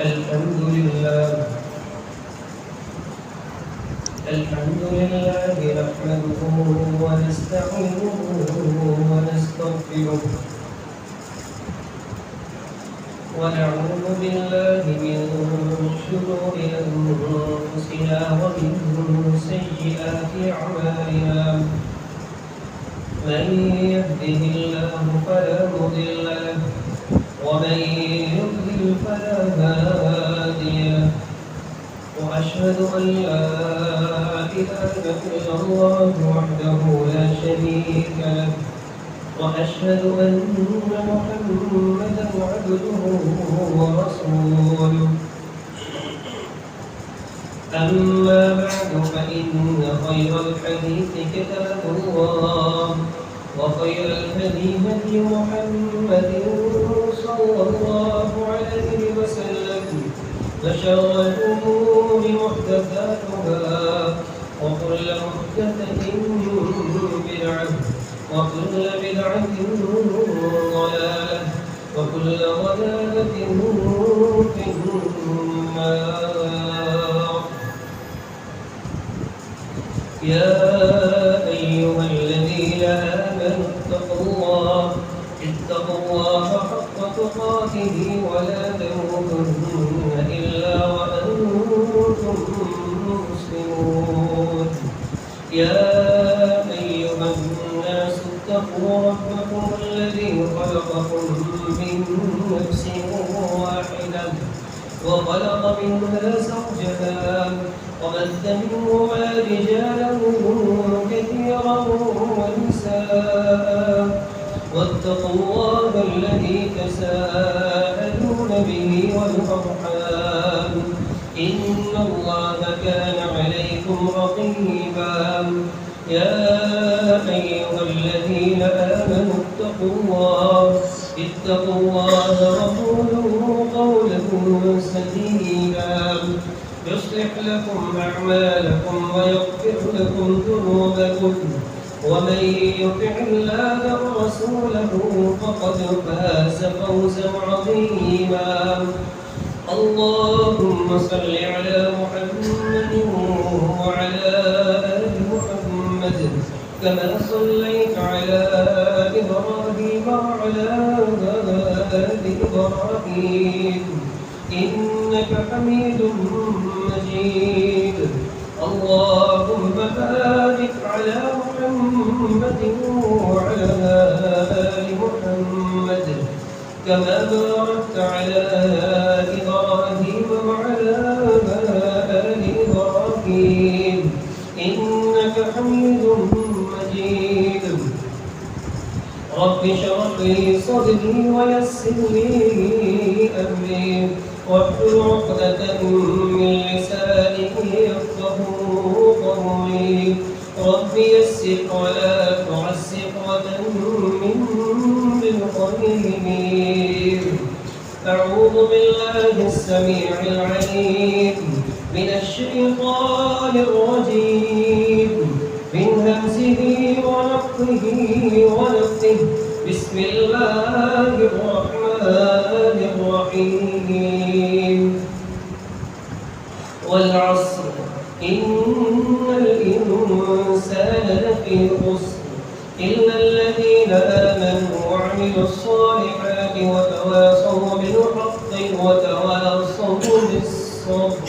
الحمد لله نحمده ونستعينه ونستغفره ونعوذ بالله من شرور أنفسنا ومن سيئات أعمالنا من يهده الله فلا مضل له ومن يضلل فلا هادي له وأشهد أن لا إله إلا الله وحده لا شريك له وأشهد أن محمدا عبده ورسوله أما بعد فإن خير الحديث كتاب الله وخير الهدي هدي محمد صلى الله عليه وسلم وشر الأمور محدثاتها وكل محدثة بدعة وكل بدعة ضلالة وكل ضلالة في النار. يا أيها الذين آمنوا اتقوا الله حق تقاته ولا تموتن إلا وأنتم مسلمون. يا أيها الناس اتقوا ربكم الذي خلقكم من نفس واحدة وخلق منها زوجها وبث منهما رجالا كثيرا ونساء واتقوا الله الذي تساءلون به والأرحام إن الله كان عليكم رقيبا. يا أيها الذين آمنوا اتقوا الله وقولوا قولا سديدا يصلح لكم أعمالكم ويغفر لكم ذنوبكم ومن يطع الله ورسوله فقد فاز فوزا عظيما. اللهم صل على محمد وعلى آل محمد كما صليت على إبراهيم وعلى آل إبراهيم إنك حميد مجيد. اللهم بارك على محمد وعلى آل محمد كما باركت على إبراهيم وعلى آل إبراهيم إنك حميد مجيد. رب اشرح لي صدري ويسر لي أمري واحلل عقدة من لساني يفقهوا قولي. رب يسر ولا تعسر وتمم بالخير. أعوذ بالله السميع العليم من الشيطان الرجيم من همزه ونفخه ونفثه. بسم الله الرحمن الرحيم. والعصر إن الإنسان لفي خسر إلا الذين آمنوا وعملوا الصالحات وتواصوا بالحق وتواصوا بالصبر.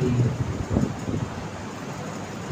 له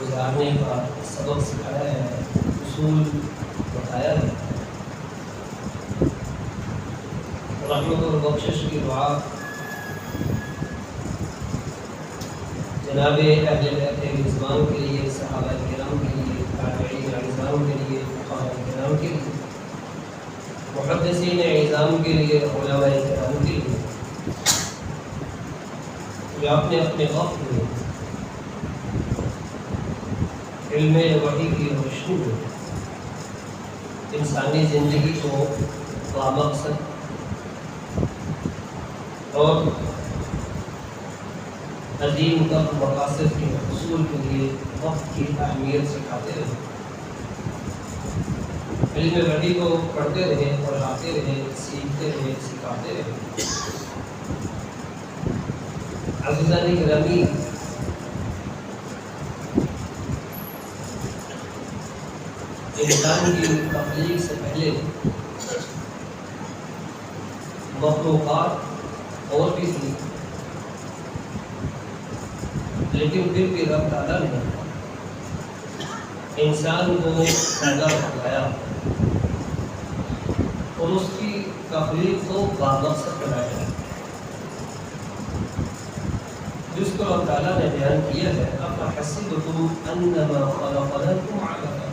گزارنے کا سبق سکھایا ہے، اصول بتایا ہے. رحمت اور بخشش کی دعا جناب اہل بیت رضوان کے لیے، صحابہ کرام کے لیے، تابعین اعظام کے لیے، فقہاء کرام کے لیے، محدثین اعظام کے لیے، علماء کرام کے لیے، جو آپ نے اپنے وقت میں علم وحی کی روشنی میں انسانی زندگی کو بامقصد اور عظیم تر مقاصد کے حصول کے لیے وقت کی اہمیت سکھاتے رہے، علم وحی کو پڑھتے رہے، پڑھاتے رہے، سیکھتے رہے، سکھاتے رہے. عزیزان گرامی، انسان کی تخلیق سے پہلے مخلوقات اور بھی تھی، لیکن پھر بھی رب تعالیٰ نے انسان کو پیدا کروایا اور اس کی تخلیق کو بامقصد بنایا، جس کو رب تعالیٰ نے بیان کیا ہے افحسبتم انما خلقناکم عبثا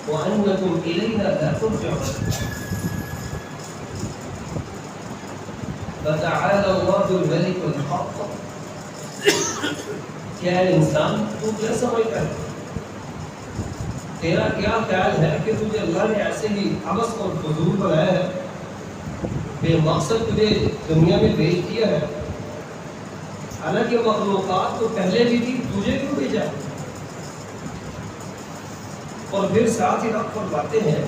وانکم الینا لا ترجعون فتعالى اللہ الملک الحق. کیا ہے انسان، تو کیا سمجھتا ہے، تیرا کیا خیال ہے کہ تجھے اللہ نے ایسے ہی عبث اور فضول بنایا ہے، بے مقصد تجھے دنیا میں بھیج دیا ہے، حالانکہ مخلوقات تو پہلے بھی تھی، تجھے کیوں بھیجا؟ اور پھر ساتھ ہی رب فرماتے ہیں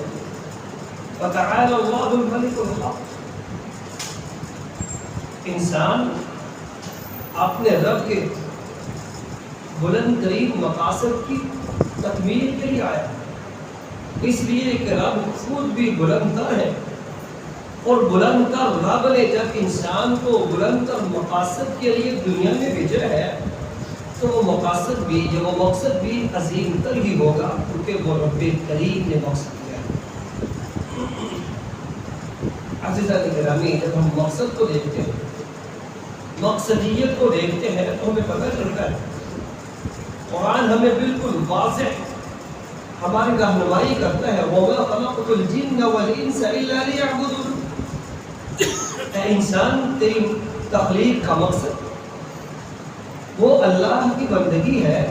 فتعالى اللہ الملک الحق. انسان اپنے رب کے بلند ترین مقاصد کی تکمیل کے لیے آیا، اس لیے کہ رب خود بھی بلند تر ہے، اور بلند تر رب نے جب انسان کو بلند تر مقاصد کے لیے دنیا میں بھیجا ہے تو وہ مقاصد بھی، وہ مقصد بھی عظیم تر ہی ہوگا، کیونکہ وہ رب کریم نے مقصد کیا ہے. عزیزان گرامی، جب ہم مقصد کو دیکھتے ہیں، مقصدیت کو دیکھتے ہیں تو ہمیں پتہ چلتا ہے قرآن ہمیں بالکل واضح ہماری رہنمائی کرتا ہے وَمَا خَلَقْتُ الْجِنَّ وَالْإِنسَ إِلَّا لِيَعْبُدُونِ. اے انسان، تیری تخلیق کا مقصد وہ اللہ کی بندگی ہے.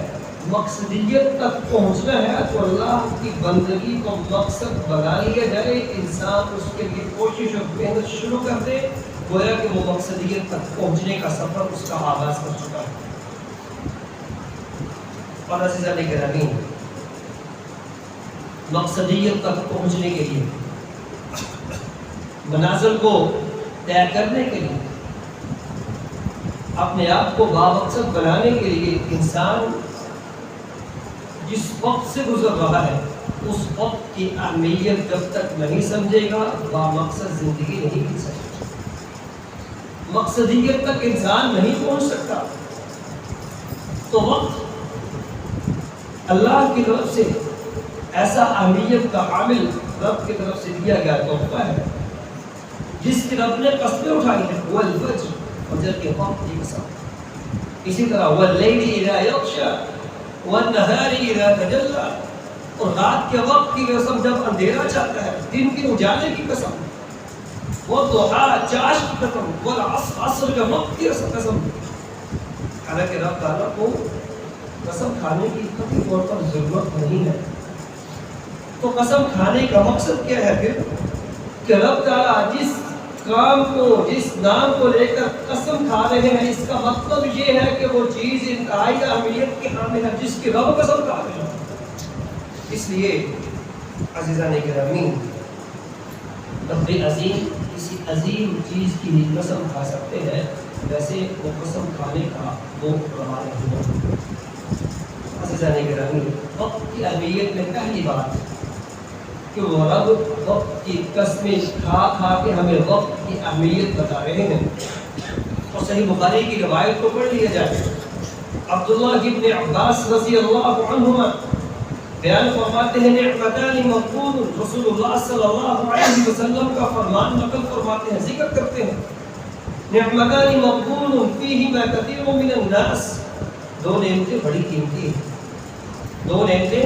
مقصدیت تک پہنچنا ہے تو اللہ کی بندگی کو مقصد بنا لیا جائے، انسان اس کے لیے کوشش اور محنت شروع کر دے، گویا کہ وہ مقصدیت تک پہنچنے کا سفر اس کا آغاز کر چکا ہے. اور عزیزان گرامی، مقصدیت تک پہنچنے کے لیے، منازل کو طے کرنے کے لیے، اپنے آپ کو بامقصد بنانے کے لیے انسان جس وقت سے گزر رہا ہے اس وقت کی اہمیت جب تک نہیں سمجھے گا بامقصد زندگی نہیں جی سکتا. مقصدیت تک انسان نہیں پہنچ سکتا. تو وقت اللہ کی طرف سے ایسا اہمیت کا حامل رب کی طرف سے دیا گیا تحفہ ہے جس کی رب نے قسمیں اٹھائی ہیں. والفجر، فجر کے وقت کی قسم. اسی طرح واللیل اذا یغشی والنہار اذا تجلی، اور رات کے وقت کی قسم جب اندھیرا چاہتا ہے، دن کے اجالے کی قسم. والضحیٰ، چاش کی قسم. والعصر، عصر کے وقت کی قسم. حالانکہ رب تعالیٰ کو قسم کھانے کی کبھی طور پر ضرورت نہیں ہے. تو قسم کھانے کا مقصد کیا ہے پھر؟ کہ رب تعالیٰ جس کام کو، جس نام کو لے کر قسم کھا رہے ہیں، اس کا مطلب یہ ہے کہ وہ چیز انتہائی اہمیت کی حامل ہے جس کی رب قسم کھا رہے ہیں. اس لیے عزیزان گرامی، رب عظیم کسی عظیم چیز کی بھی قسم کھا سکتے ہیں، ویسے وہ قسم کھانے کا وہ روا نہیں ہے. عزیزان گرامی، وقت کی اہمیت میں پہلی بات کہ وہ رب وقت کی قسمیں کھا کھا کے ہمیں وقت کی اہمیت بتا رہے ہیں. اور صحیح بخاری کی روایت کو پڑھ لیا جائے عبداللہ ابن عباس رضی اللہ عنہما بیان فرماتے ہیں نعمتان مغبون، رسول اللہ صلی اللہ علیہ وسلم کا فرمان نقل فرماتے ہیں، ذکر کرتے ہیں نعمتان مغبون فیہما کثیر من الناس، دو نعمتیں بڑی قیمتی ہیں، دو نعمتیں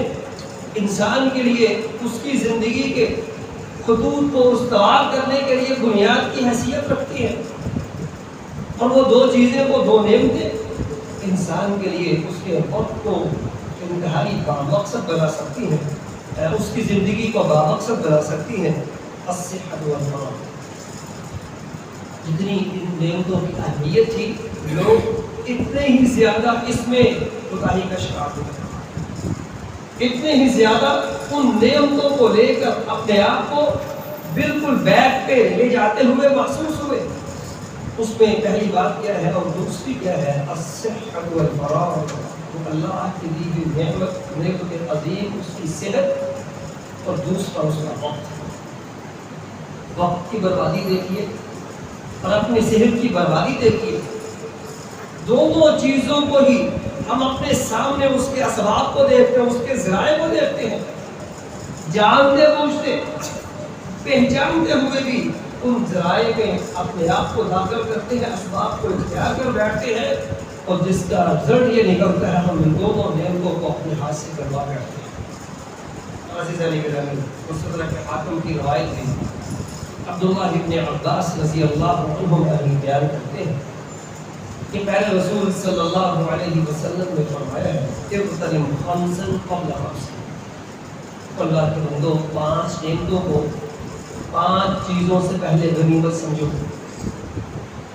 انسان کے لیے اس کی زندگی کے خطوط کو استوار کرنے کے لیے بنیاد کی حیثیت رکھتی ہیں، اور وہ دو چیزیں، وہ دو نعمتیں انسان کے لیے اس کے وقت کو انتہائی بامقصد بنا سکتی ہیں، اس کی زندگی کو بامقصد بنا سکتی ہیں۔ الصحت والمرض، جتنی ان نعمتوں کی اہمیت تھی لوگ اتنے ہی زیادہ اس میں کوتاہی کا شکار ہوئے، اتنے ہی زیادہ ان نعمتوں کو لے کر اپنے آپ کو بالکل بیک پہ لے جاتے ہوئے محسوس ہوئے۔ اس میں پہلی بات کیا ہے اور دوسری کیا ہے؟ الصحت والفراغ، اللہ کی دی ہوئی نعمت عظیم، اس کی صحت، اور دوسرا اس کا وقت۔ وقت کی بربادی دیکھیے اور اپنی صحت کی بربادی دیکھیے، دونوں چیزوں کو ہی ہم اپنے سامنے اس کے اسباب کو دیکھتے ہیں، اس کے ذرائع کو دیکھتے ہیں، جانتے بوجھتے پہچانتے ہوئے بھی ان ذرائع میں اپنے آپ کو داخل کرتے ہیں، اسباب کو اختیار کر بیٹھتے ہیں، اور جس کا رزلٹ یہ نکلتا ہے ہم ان دونوں نعمتوں کو اپنے ہاتھ سے کروا بیٹھتے ہیں۔ عزیزان گرامی، مستدرک حاکم کی روایت میں عبداللہ ابن عباس رضی اللہ عنہما بیان کرتے ہیں کہ پہلے رسول صلی اللہ علیہ وسلم نے فرمایا ہے اغتنم خمسا قبل خمس، اللہ کے بندوں 5 نعمتوں کو 5 چیزوں سے پہلے غنیمت سمجھو،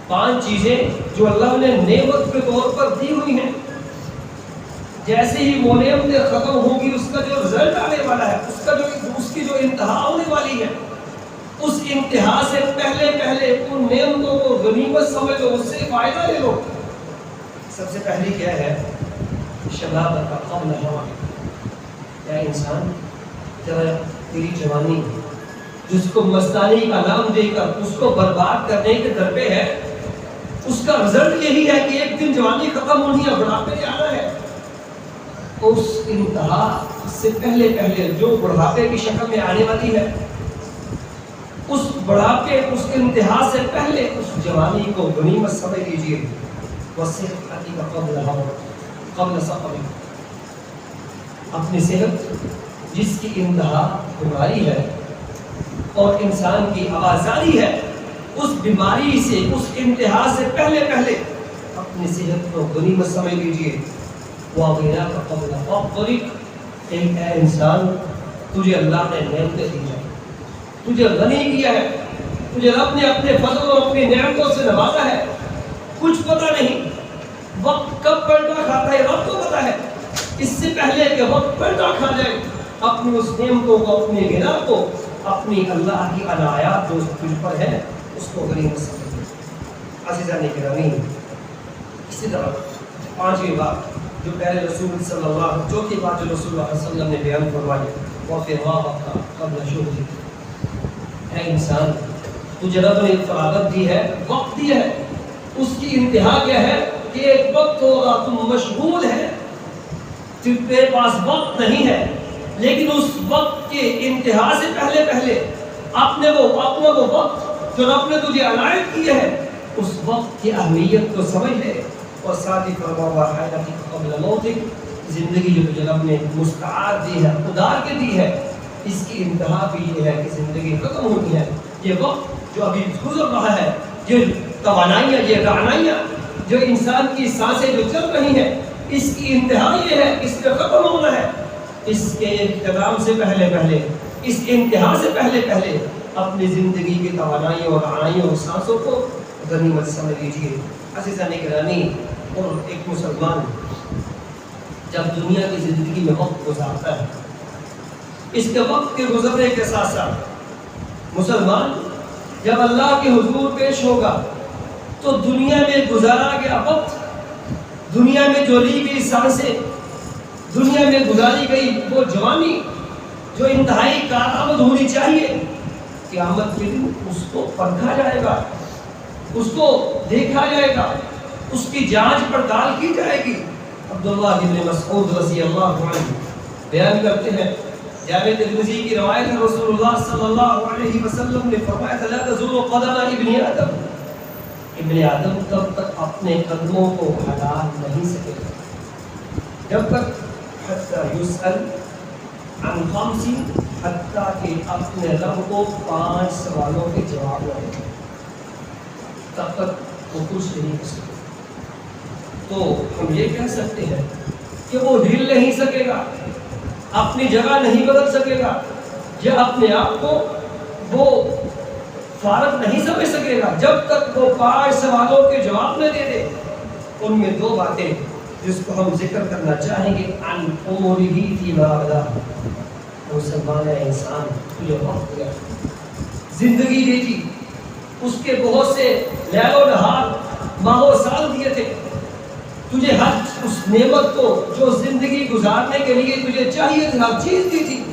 5 چیزیں جو اللہ نے نعمت کے طور پر دی ہوئی ہیں، جیسے ہی وہ نعمتیں ختم ہوگی اس کا جو رزلٹ آنے والا ہے، اس کی جو انتہا ہونے والی ہے، اس انتہا سے پہلے ان نعمتوں کو غنیمت سمجھو، اس سے فائدہ لے لو۔ سب سے پہلی کیا ہے؟ شباب کا قبل حرام۔ کیا انسان ذرا تیری جوانی جس کو مستانی کا نام دے کر اس کو برباد کرنے کے در پہ ہے، اس کا رزلٹ یہی ہے کہ ایک دن جوانی ختم ہونی ہے، بڑھاپے جانا ہے۔ اس انتہا سے پہلے جو بڑھاپے کی شکل میں آنے والی ہے، اس بڑھاپے، اس انتہا سے پہلے اس جوانی کو غنیمت سمجھ لیجیے۔ وصحت کا قبل سقم، اپنی صحت جس کی انتہا بیماری ہے اور انسان کی آوازانی ہے، اس بیماری سے، اس انتہا سے پہلے اپنی صحت کو غنیمت سمجھ لیجیے۔ وغیرہ کا قبل فقرک، اے انسان تجھے اللہ نے نعمتیں دی ہیں، تجھے غنی کیا ہے، تجھے رب نے اپنے فضل اور اپنی نعمتوں سے نوازا ہے، کچھ پتہ نہیں وقت کب پلٹا کھاتا ہے رب کو پتہ ہے، اس سے پہلے کہ وقت پلٹا کھا جائے اپنی اس نعمتوں کو، اپنی غنا کو، اپنی اللہ کی عنایات جو تجھ پر ہے اس کو غنیمت سمجھیں۔ عزیزان گرامی، اسی طرح 5ویں بات جو پہلے رسول صلی اللہ، چوتھی بات جو رسول اللہ صلی اللہ علیہ وسلم نے بیان فرمائی، وہ فراغت کا قبل شغل۔ اے انسان، تجھے رب نے فراغت دی ہے، وقت دیا ہے، اس کی انتہا کیا ہے کہ ایک وقت ہوگا تم مشغول ہے، تیرے پاس وقت نہیں ہے، لیکن اس وقت کے انتہا سے پہلے اپنا وہ وقت جو رب نے تجھے عنایت کیا ہے، اس وقت کی اہمیت کو سمجھ لے، اور ساتھ ہی فرما ہوا حیاتی قبل موتک، زندگی جو تجھے رب نے مستعار دی ہے، ادار کے دی ہے، اس کی انتہا بھی یہ ہے کہ زندگی ختم ہونی ہے۔ یہ وقت جو ابھی گزر رہا ہے، یہ توانائیاں، یہ رعنائیاں جو انسان کی سانسیں جو چل رہی ہیں، اس کی انتہا یہ ہے، اس پہ ختم ہونا ہے۔ اس کے اختتام سے پہلے اس انتہا سے پہلے اپنی زندگی کی توانائیوں اور رعنائیوں اور سانسوں کو غنیمت سمجھ لیجیے۔ عزیزان گرامی، اور ایک مسلمان جب دنیا کی زندگی میں وقت گزارتا ہے، اس کے وقت کے گزرنے کے ساتھ مسلمان جب اللہ کے حضور پیش ہوگا تو دنیا میں گزارا گیا وقت، دنیا میں جو لی گئی سانسیں، دنیا میں گزاری گئی وہ جوانی جو انتہائی کارآمد ہونی چاہیے، قیامت کے دن اس کو پرکھا جائے گا، اس کو دیکھا جائے گا، اس کی جانچ پڑتال کی جائے گی، عبداللہ بن مسعود رضی اللہ عنہ بیان کرتے ہیں، جامع ترمذی کی روایت ہے، رسول اللہ صلی اللہ علیہ وسلم نے فرمایا تھا لا تزول قدم ابن آدم، ابن آدم تب تک اپنے قدموں کو ہٹا نہیں سکے گا جب تک حتی یسأل عن خمس، حتیٰ کہ اپنے رب کو 5 سوالوں کے جواب نہ دے، تب تک وہ کچھ نہیں کر سکے۔ تو ہم یہ کہہ سکتے ہیں کہ وہ ہل نہیں سکے گا، اپنی جگہ نہیں بدل سکے گا، یا اپنے آپ کو وہ فارغ نہیں سمجھ سکے گا جب تک وہ 5 سوالوں کے جواب نہ دے دے۔ ان میں 2 باتیں جس کو ہم ذکر کرنا چاہیں گے، ان عمرہ فیما بدا، مسلمان انسان تجھے وقت دیا، زندگی دی تھی، اس کے بہت سے لیل و نہار ماہ و سال دیے تھے، تجھے ہر اس نعمت کو جو زندگی گزارنے کے لیے تجھے چاہیے تھی ہر چیز دی تھی،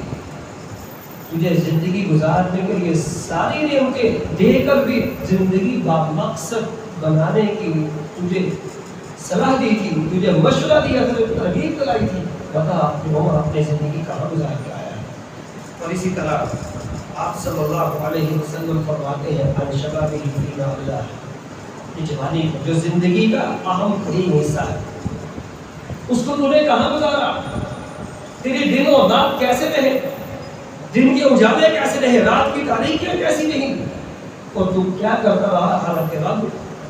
تجھے زندگی گزارنے کے لیے ساری نعمتیں دے کر بھی زندگی با مقصد بنانے کی تجھے صلاح دی تھی، تجھے مشورہ دیا تھا، ترغیب دلائی تھی، بتا اپنی عمر اپنی زندگی کہاں گزار کے آیا ہے۔ اور اسی طرح آپ صلی اللہ علیہ وسلم فرماتے ہیں ان شبابہ فیما بدا، جوانی جو زندگی کا اہم ترین حصہ ہے، اس کو تو نے کہاں گزارا؟ تیرے دن اور رات کیسے رہے؟ دن کے اجالے کیسے رہے؟ رات کی تاریکیاں کیسی رہیں؟ اور تو کیا کرتا رہا؟ حالانکہ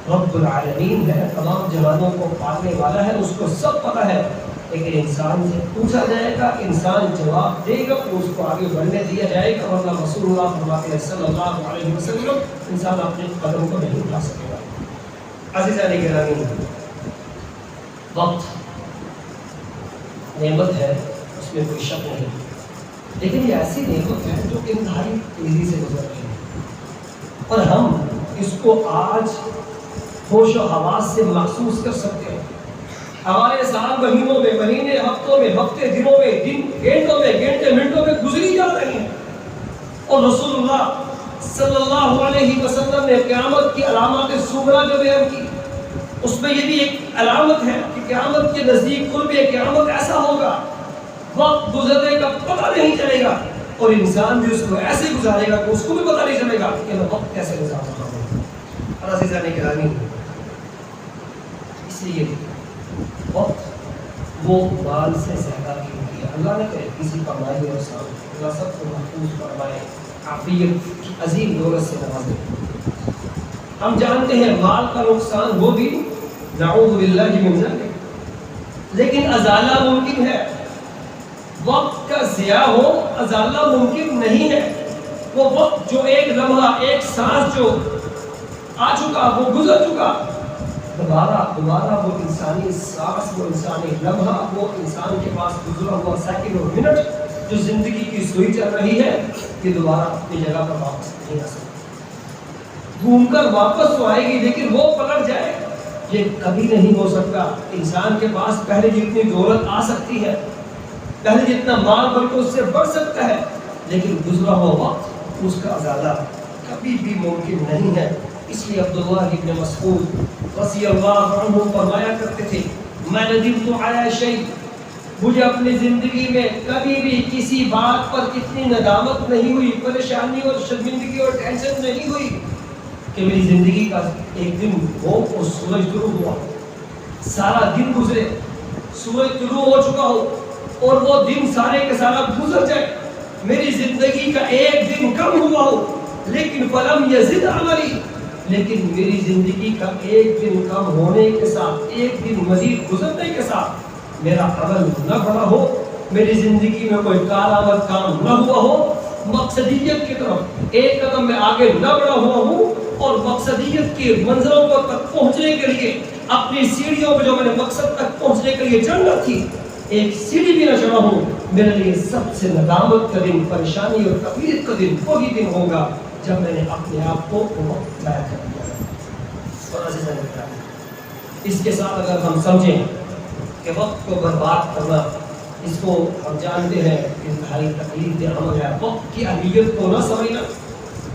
رب العالمین ہے، تمام جہانوں کو پالنے والا ہے، اس کو سب پتہ ہے، لیکن انسان سے پوچھا جائے گا، انسان جواب دے گا تو اس کو آگے بڑھنے دیا جائے گا، ورنہ رسول اللہ فرماتے ہیں صلی اللہ علیہ وسلم انسان اپنے قدم کو نہیں اٹھا سکے گا۔ عزیزان گرامی، وقت نعمت ہے، اس میں کوئی شک نہیں، لیکن یہ ایسی نعمت ہے جو انتہائی تیزی سے گزر رہی ہے، اور ہم اس کو آج ہوش و حواس سے محسوس کر سکتے ہیں۔ ہمارے سال مہینوں میں، مہینے ہفتوں میں، ہفتے دنوں میں، دن گھنٹوں میں، گھنٹے منٹوں میں گزری جا رہی ہیں، اور رسول اللہ صلی اللہ علیہ وسلم نے قیامت کی علامات صغریٰ جو بیان کی، اس میں یہ بھی ایک علامت ہے کہ قیامت کے نزدیک قرب قیامت ایسا ہوگا، وقت گزرنے کا پتہ نہیں چلے گا، اور انسان بھی اس کو ایسے گزارے گا کہ اس کو بھی پتہ نہیں چلے گا کہ میں وقت کیسے گزار رہا ہوں۔ اور عزیزان گرامی، اس لیے وقت وہ مال سے زیادہ قیمتی ہے۔ اللہ نے کہے کسی کا مالی نقصان، اللہ سب کو محفوظ فرمائے، عافیت کی عظیم دولت سے نوازے۔ ہم جانتے ہیں مال کا نقصان وہ بھی نعوذ باللہ من ذلک، لیکن ازالہ ممکن ہے، وقت کا ضیاع ہو ازالہ ممکن نہیں ہے۔ وہ وقت جو ایک لمحہ، ایک سانس جو آ چکا، وہ گزر چکا، دوبارہ وہ انسانی سانس، وہ انسانی لمحہ، وہ انسان کے پاس گزرا ہوا سیکنڈ اور منٹ جو زندگی کی سوئی چل رہی ہے، یہ دوبارہ اپنی جگہ پر واپس نہیں آ سکتی۔ گھوم کر واپس تو آئے گی لیکن وہ پلٹ جائے، یہ کبھی نہیں ہو سکتا۔ انسان کے پاس پہلے جتنی دولت آ سکتی ہے، پہلے جتنا مال بلکہ اس سے بڑھ سکتا ہے، لیکن گزرا ہوا وقت اس کا ازالہ کبھی بھی ممکن نہیں ہے۔ اس لیے عبداللہ ابن مسعود رضی اللہ عنہ فرمایا کرتے تھے، میں ندمت علی شیء، مجھے اپنی زندگی میں کبھی بھی کسی بات پر اتنی ندامت نہیں ہوئی، پریشانی اور شرمندگی اور ٹینشن نہیں ہوئی کہ میری زندگی کا ایک دن ہو اور سورج طلوع ہوا، سارا دن گزرے، سورج طلوع ہو چکا ہو اور وہ دن سارے کے سارا گزر جائے، میری زندگی کا ایک دن کم ہوا ہو، لیکن فلم یزد عملی، لیکن میری زندگی کا ایک دن کم ہونے کے ساتھ، ایک دن مزید گزرنے کے ساتھ میرا عمل نہ بڑھا ہو، میری زندگی میں کوئی کارآمد کام نہ ہوا ہو، مقصدیت کی طرف ایک قدم میں آگے نہ بڑھا ہوا ہوں، اور مقصدیت کی منزلوں کو تک پہنچنے کے لیے اپنی سیڑھیوں پہ جو میں نے مقصد تک پہنچنے کے لیے چڑھنا تھی، ایک سیڑھی بھی نہ چڑھا ہوں، میرے لیے سب سے ندامت کا دن، پریشانی اور تکلیف کا دن وہی دن ہوگا جب میں نے اپنے آپ کو وقت ضائع کر دیا۔ اور عزیزان گرامی، اس کے ساتھ اگر ہم سمجھیں کہ وقت کو برباد کرنا، اس کو ہم جانتے ہیں انتہائی تکلیف دہ عمل ہے، وقت کی اہمیت کو نہ سمجھنا،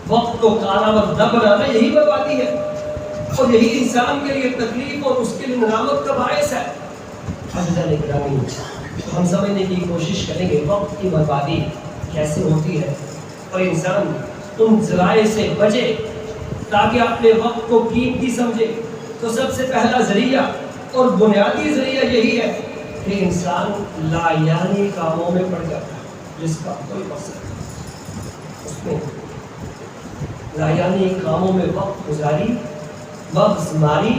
وقت کو کارآمد نہ بنانا، یہی بربادی ہے، اور یہی انسان کے لیے تکلیف اور اس کے لیے ندامت کا باعث ہے۔ عزیزان گرامی، ہم سمجھنے کی کوشش کریں گے وقت کی بربادی کیسے ہوتی ہے اور انسان ان ذرائع سے بچے تاکہ اپنے وقت کو قیمتی سمجھے. تو سب سے پہلا ذریعہ اور بنیادی ذریعہ یہی ہے کہ انسان لایعنی کاموں میں پڑ جاتا ہے جس کا کوئی مقصد نہیں. اس میں لایعنی کاموں میں وقت گزاری، مغز ماری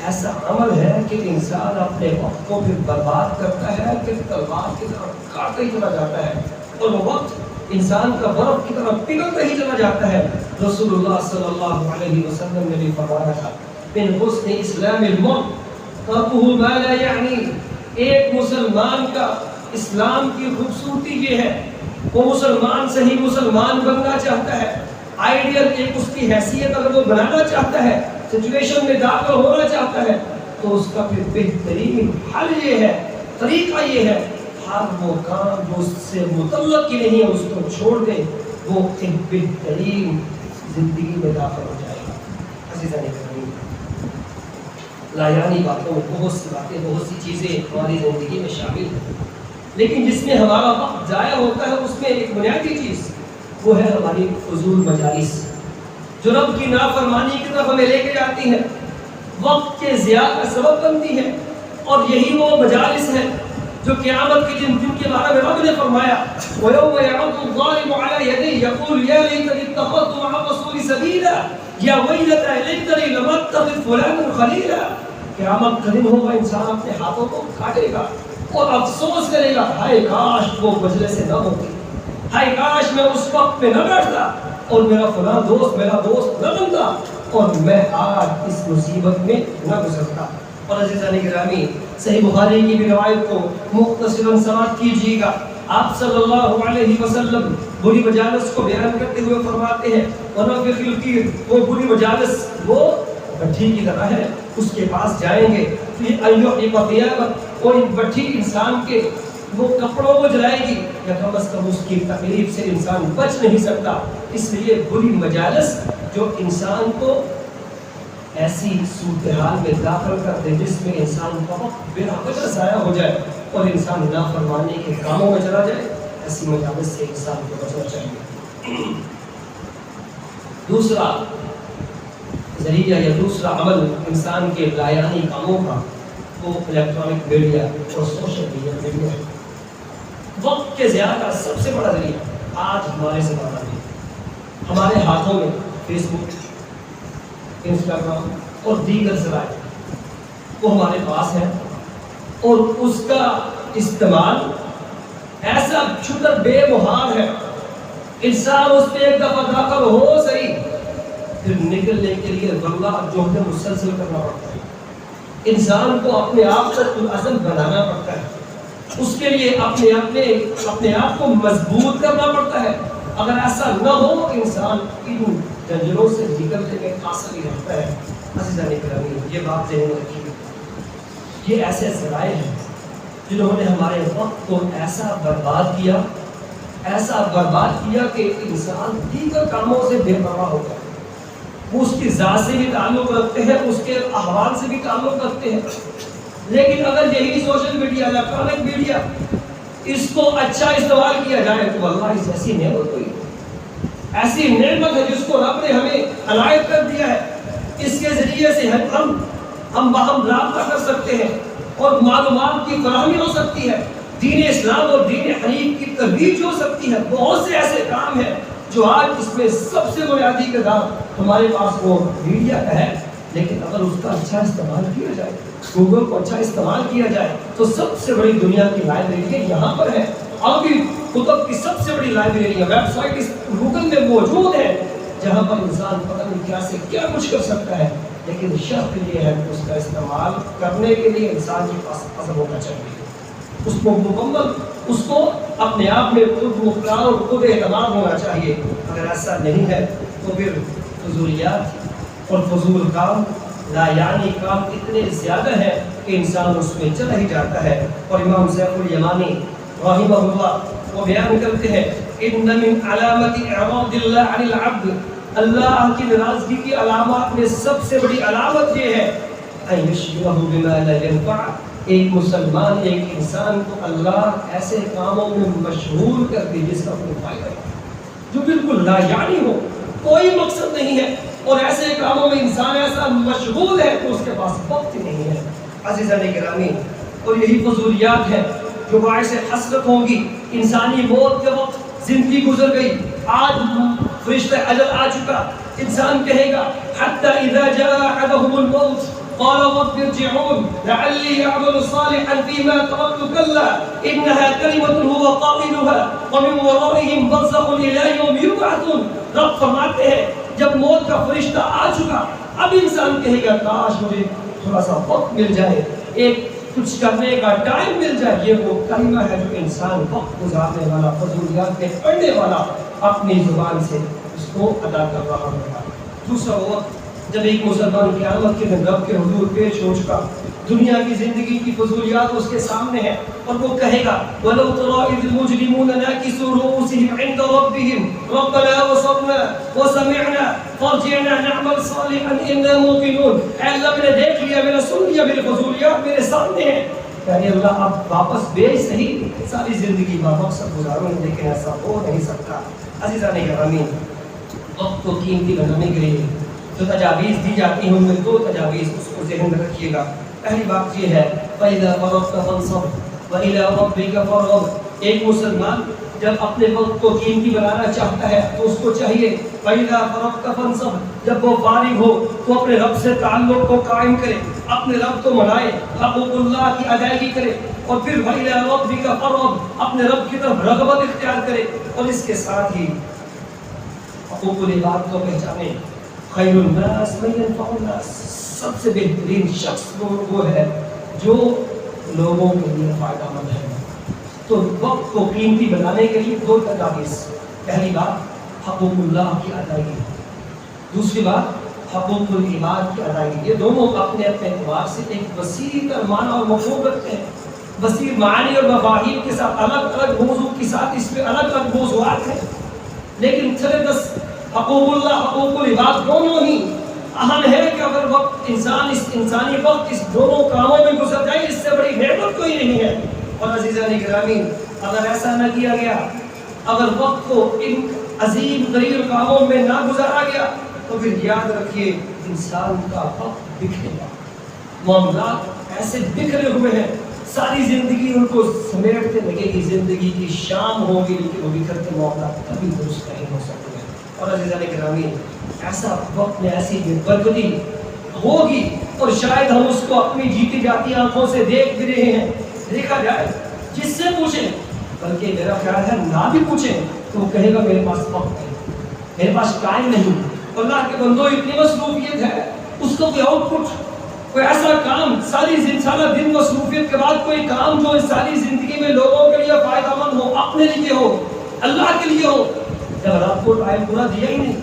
ایسا عمل ہے کہ انسان اپنے وقت کو پھر برباد کرتا ہے کہ تلوار کی طرف کاٹتا ہی چلا جاتا ہے اور وہ وقت انسان کا برف کی طرف پگھلتا ہی چلا جاتا ہے. رسول اللہ صلی اللہ علیہ وسلم نے بھی فرمایا تھا من حسن اسلام المرء ترکہ ما لا یعنی. ایک مسلمان کا اسلام کی خوبصورتی یہ ہے وہ مسلمان صحیح مسلمان بننا چاہتا ہے. آئیڈیل ایک اس کی حیثیت اگر وہ بنانا چاہتا ہے، سچویشن میں داخل ہونا چاہتا ہے، تو اس کا پھر بہترین حل یہ ہے، طریقہ یہ ہے، ہر وہ کام جو اس سے متعلق ہی نہیں ہے اس کو چھوڑ دے، وہ ایک بہترین زندگی میں داخل ہو جائے گا. عزیزان گرامی، لایعنی باتوں میں بہت سی باتیں، بہت سی چیزیں ہماری زندگی میں شامل ہیں، لیکن جس میں ہمارا وقت ضائع ہوتا ہے اس میں ایک بنیادی چیز وہ ہے ہماری فضول مجالس جو رب کی نافرمانی کی طرف ہمیں لے کے جاتی ہے، وقت کے ضیاع کا سبب بنتی ہے. اور یہی وہ مجالس ہیں جو قیامت کے دن جن کے بارے میں رب نے فرمایا وَيَوْمَ يَعَضُّ الظَّالِمُ عَلَى يَدَيْهِ يَقُولُ يَا لَيْتَنِي اتَّخَذْتُ مَعَ الرَّسُولِ سَبِيلًا يَا وَيْلَتَىٰ لَيْتَنِي لَمْ أَتَّخِذْ فُلَانًا خَلِيلًا. قیامت کا دن ہوگا، انسان اپنے ہاتھوں کو کاٹے گا اور افسوس کرے گا، ہائے کاش وہ مجلس سے نہ ہوتی، ہائے کاش میں اس وقت میں نہ بیٹھتا اور میرا فلاں دوست میرا دوست نہ بنتا اور میں آج اس مصیبت میں نہ گزرتا. اور عزیزان گرامی، صحیح بخاری کی بھی روایت کو مختصراً سماعت کیجیے گا. آپ صلی اللہ علیہ وسلم بری مجالس کو بیان کرتے ہوئے فرماتے ہیں وَنَفِخِ الْقِيرِ، وہ بری مجالس وہ بٹھی کی طرح ہے، اس کے پاس جائیں گے پھر اَيُّحْرِقَ ثِيَابَهُ، اور ان بٹھی انسان کے وہ کپڑوں کو جلائے گی یا کم از کم اس کی تکلیف سے انسان بچ نہیں سکتا. اس لیے بری مجالس جو انسان کو ایسی صورتحال میں داخل کر دے جس میں انسان کا وقت بلا وجہ ضائع ہو جائے اور انسان نافرمانی کے کاموں میں چلا جائے، ایسی مجالس سے انسان کو بچنا چاہیے. دوسرا ذریعہ یا دوسرا عمل انسان کے لایعنی کاموں کا وہ الیکٹرانک میڈیا اور سوشل میڈیا ہے. وقت کے ضیاع کا سب سے بڑا ذریعہ آج ہمارے زمانے میں ہمارے ہاتھوں میں فیس بک، انسٹاگرام اور دیگر ذرائع وہ ہمارے پاس ہے اور اس کا استعمال ایسا چھٹر بے مہار ہے. انسان اس پہ ایک دفعہ داخل ہو صحیح پھر نکلنے کے لیے واللہ جہد مسلسل کرنا پڑتا ہے. انسان کو اپنے آپ کو عزم بنانا پڑتا ہے، اس کے لیے اپنے آپ کو مضبوط کرنا پڑتا ہے. اگر ایسا نہ ہو انسان ان جنجروں سے نکلنے میں قاصر ہی رہتا ہے. عزیزان گرامی، یہ بات ذہن میں رکھیے، یہ ایسے ذرائع ہیں جنہوں نے ہمارے وقت کو ایسا برباد کیا کہ انسان دیگر کاموں سے بے پرواہ ہو گیا. وہ اس کی ذات سے بھی تعلق رکھتے ہیں، اس کے احوال سے بھی تعلق رکھتے ہیں، لیکن اگر یہی سوشل میڈیا الیکٹرانک میڈیا اس کو اچھا استعمال کیا جائے تو اللہ اس ایسی نعمت کوئی ایسی نعمت ہے جس کو رب نے ہمیں عنایت کر دیا ہے. اس کے ذریعے سے ہم باہم رابطہ کر سکتے ہیں اور معلومات کی فراہمی ہو سکتی ہے، دین اسلام اور دین حنیف کی ترویج ہو سکتی ہے. بہت سے ایسے کام ہیں جو آج اس میں سب سے بنیادی کردار ہمارے پاس وہ میڈیا کا ہے، لیکن اگر اس کا اچھا استعمال کیا جائے، گوگل کو اچھا استعمال کیا جائے تو سب سے بڑی دنیا کی لائبریری یہاں پر ہے. عربی کتب کی سب سے بڑی لائبریری ویب سائٹ اس گوگل میں موجود ہے جہاں پر انسان پتہ نہیں کیا سے کیا کچھ کر سکتا ہے. لیکن شرط یہ ہے کہ اس کا استعمال کرنے کے لیے انسان کے پاس عزم ہونا چاہیے، اس کو مکمل، اس کو اپنے آپ میں خود مختار اور خود اعتماد ہونا چاہیے. اگر ایسا نہیں ہے تو پھر فضولیات اور فضول کام، لایعنی کام اتنے زیادہ ہیں کہ انسان اس میں چلا ہی جاتا ہے. اور امام سیف الیمانی رحمہ اللہ وہ بیان کرتے ہیں ان من علامت اعراض اللہ عن العبد، اللہ کی ناراضگی کی علامات میں سب سے بڑی علامت یہ ہے ان یشغلہ بما لا ينفع ایک مسلمان ایک انسان کو اللہ ایسے کاموں میں مشغول کر دے جس کا کوئی فائدہ نہیں، جو بالکل لا یعنی ہو، کوئی مقصد نہیں ہے، اور ایسے کاموں میں انسان ایسا مشغول ہے کہ اس کے پاس وقت ہی نہیں ہے۔ عزیزان گرامی، اور یہی فضولیات ہے جو باعث حسرت ہوں گی۔ انسانی موت کے وقت زندگی گزر گئی، آج فرشتہ اجل آ چکا، انسان کہے گا حتی اذا جاء احدهم الموت قال رب ارجعون لعلی اعمل صالحا فيما تركت كلا انها كلمة هو قائلها ومن ورائهم برزخ الى يوم يبعثون۔ رب فرماتے ہیں جب موت کا فرشتہ آ چکا، اب انسان کہے گا کاش مجھے تھوڑا سا وقت مل جائے، ایک کچھ کرنے کا ٹائم مل جائے۔ یہ وہ کلمہ ہے جو انسان وقت گزارنے والا، فضولیات میں پڑھنے والا، اپنی زبان سے اس کو ادا کر رہا ہوگا۔ دوسرا وقت جب ایک مسلمان قیامت کے دن رب کے حضور پیش ہو چکا، دنیا کی زندگی کی فضولیات اس کے سامنے ہے، اور وہ کہے گا وَلَوْ تَرَىٰ إِذِ الْمُجْرِمُونَ نَاكِسُو رُءُوسِهِمْ عِنْدَ رَبِّهِمْ رَبَّنَا بَصَرْنَا وَسَمِعْنَا فَارْجِعْنَا نَعْمَلْ صَالِحًا إِنَّا مُوقِنُونَ۔ اے اللہ میں نے دیکھ لیا، میں نے سن لیا، میرے فضولیات میرے سامنے ہیں، کہ اللہ اب واپس بھیج، صحیح ساری زندگی با مقصد گزاروں، لیکن ایسا ہو نہیں سکتا۔ عزیزان گرامی، وقت کو قیمتی بنانے کے لیے جو تجاویز دی جاتی ہیں ان میں دو تجاویز اس کو ذہن میں رکھیے گا۔ پہلی بات یہ ہے فَإِذَا فَرَغْتَ فَانصَبْ وَإِلَىٰ رَبِّكَ فَارْغَب۔ ایک مسلمان جب اپنے وقت کو قیمتی بنانا چاہتا ہے تو اس کو چاہیے فَإِذَا فَرَغْتَ فَانصَبْ، جب وہ فارغ ہو تو اپنے رب سے تعلق کو قائم کرے، اپنے رب کو منائے، حقوق اللہ کی ادائیگی کرے، اور پھر وَإِلَىٰ رَبِّكَ فَارْغَب، اپنے رب کی طرف رغبت اختیار کرے، اور اس کے ساتھ ہی حقوق العباد کو پہچانے۔ خیر الناس من ينفع الناس، سب سے بہترین شخص وہ ہے جو لوگوں کے لیے فائدہ مند ہے۔ تو وقت کو قیمتی بنانے کے لیے دو تجاویز، پہلی بات حقوق اللہ کی ادائیگی، دوسری بات حقوق العباد کی ادائیگی۔ یہ دونوں اپنے اپنے اعتبار سے ایک وسیع تر معنی اور مفہوم رکھتے ہیں، وسیع معانی اور مفاہیم کے ساتھ، الگ الگ موضوع کے ساتھ اس میں الگ الگ موضوعات ہیں، لیکن چلے بس حقوق اللہ حقوق العباد دونوں ہی اہم ہے کہ اگر وقت اس انسانی وقت اس دونوں کاموں میں گزر جائے، اس سے بڑی نعمت کوئی نہیں ہے۔ اور عزیزان گرامی، اگر ایسا نہ کیا گیا، اگر وقت کو ان عظیم ترین کاموں میں نہ گزارا گیا تو پھر یاد رکھیے انسان کا وقت بکھرے گا، معاملات ایسے بکھرے ہوئے ہیں، ساری زندگی ان کو سمیٹتے لگے گی، زندگی کی شام ہوگی لیکن وہ بکھرتے معاملات کبھی درست نہیں ہو سکتے۔ اور عزیزان گرامی، ایسا وقت میں ایسی بے برکتی ہوگی، اور شاید ہم اس کو اپنی جیتی جاتی آنکھوں سے دیکھ بھی رہے ہیں۔ دیکھا جائے جس سے پوچھیں، بلکہ میرا خیال ہے نہ بھی پوچھیں تو وہ کہے گا میرے پاس وقت نہیں، میرے پاس ٹائم نہیں۔ اللہ کے بندوں اتنی مصروفیت ہے، اس کو کوئی آؤٹ پٹ، کوئی ایسا کام، سارا دن مصروفیت کے بعد کوئی کام جو ساری زندگی میں لوگوں کے لیے فائدہ مند ہو، اپنے لیے ہو، اللہ کے لیے ہو۔ جب رب کو ٹائم پورا دیا ہی نہیں،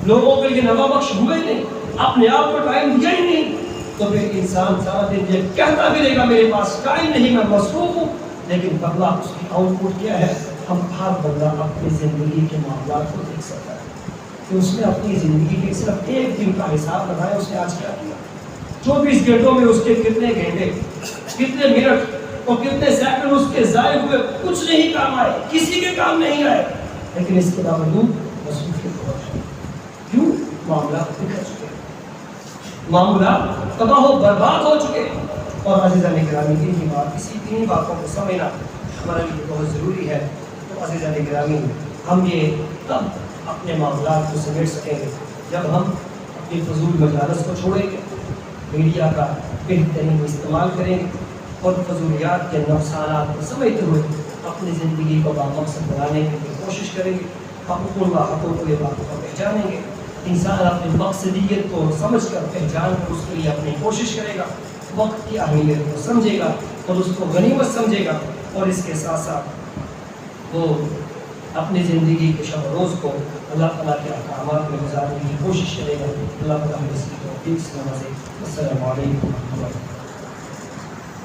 لوگوں کے لیے نوا بخش ہوئے نہیں، اپنے آپ کو ٹائم دیا ہی نہیں، تو پھر انسان سارا دن یہ کہتا بھی رہے گا میرے پاس ٹائم نہیں، میں مصروف ہوں، لیکن بدلہ اس کی آؤٹ پٹ کیا ہے؟ ہم ہر بندہ اپنی زندگی کے معاملات کو دیکھ سکتا ہے کہ اس نے اپنی زندگی کے صرف ایک دن کا حساب لگایا، اس نے آج کیا کیا، 24 گھنٹوں میں اس کے کتنے گھنٹے، کتنے منٹ اور کتنے سیکنڈ اس کے ضائع ہوئے، کچھ نہیں کام آئے، کسی کے کام نہیں آئے، لیکن اس کے باوجود مصروفیت بہت ہے۔ کیوں؟ معاملات بکھر چکے، معاملات تباہ و برباد ہو چکے۔ اور عزیزان گرامی، انہی باتوں کو سمجھنا ہمارے لیے بہت ضروری ہے۔ تو عزیزان گرامی، ہم یہ تب اپنے معاملات کو سمیٹ سکیں گے جب ہم اپنی فضول مجالس کو چھوڑیں گے، میڈیا کا بہترین استعمال کریں گے، اور فضولیات کے نقصانات کو سمجھتے ہوئے اپنی زندگی کو بامقصد بنانے کی کوشش کریں گے، حقوق اللہ حقوق العباد کو پہچانیں گے۔ انسان اپنی مقصدیت کو سمجھ کر پہچان کر اس کے لیے اپنی کوشش کرے گا، وقت کی اہمیت کو سمجھے گا اور اس کو غنیمت سمجھے گا، اور اس کے ساتھ ساتھ وہ اپنی زندگی کے شب و روز کو اللہ تعالیٰ کے احکامات میں گزارنے کی کوشش کرے گا۔ اللہ تعالیٰ ہمیں اس کی توفیق سے نوازے۔ السلام علیکم و رحمۃ اللہ۔